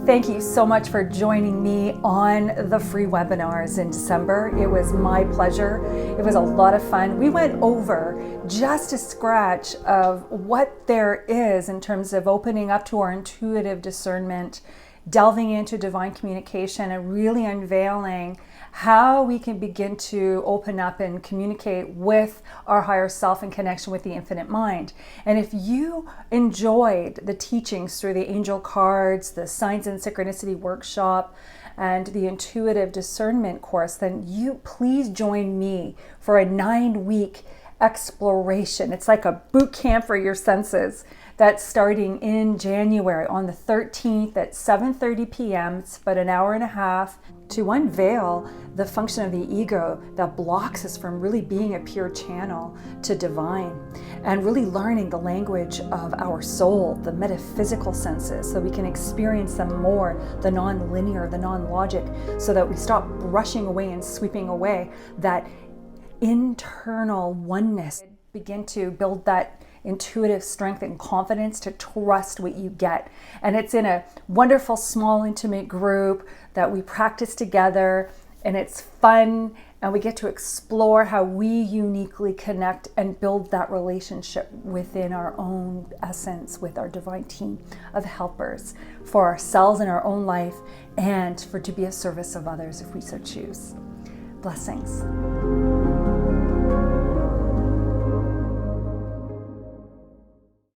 Thank you so much for joining me on the free webinars in December. It was my pleasure. It was a lot of fun. We went over just a scratch of what there is in terms of opening up to our intuitive discernment, delving into divine communication, and really unveiling how we can begin to open up and communicate with our higher self in connection with the infinite mind. And if you enjoyed the teachings through the angel cards, the signs and synchronicity workshop, and the intuitive discernment course, then you please join me for a 9-week exploration. It's like a boot camp for your senses. That's starting in January on the 13th at 7:30 p.m. It's about an hour and a half to unveil the function of the ego that blocks us from really being a pure channel to divine, and really learning the language of our soul, the metaphysical senses, so we can experience them more, the non-linear, the non-logic, so that we stop brushing away and sweeping away that internal oneness. Begin to build that intuitive strength and confidence to trust what you get. And it's in a wonderful, small, intimate group that we practice together, and it's fun, and we get to explore how we uniquely connect and build that relationship within our own essence with our divine team of helpers for ourselves in our own life, and for to be a service of others if we so choose. Blessings.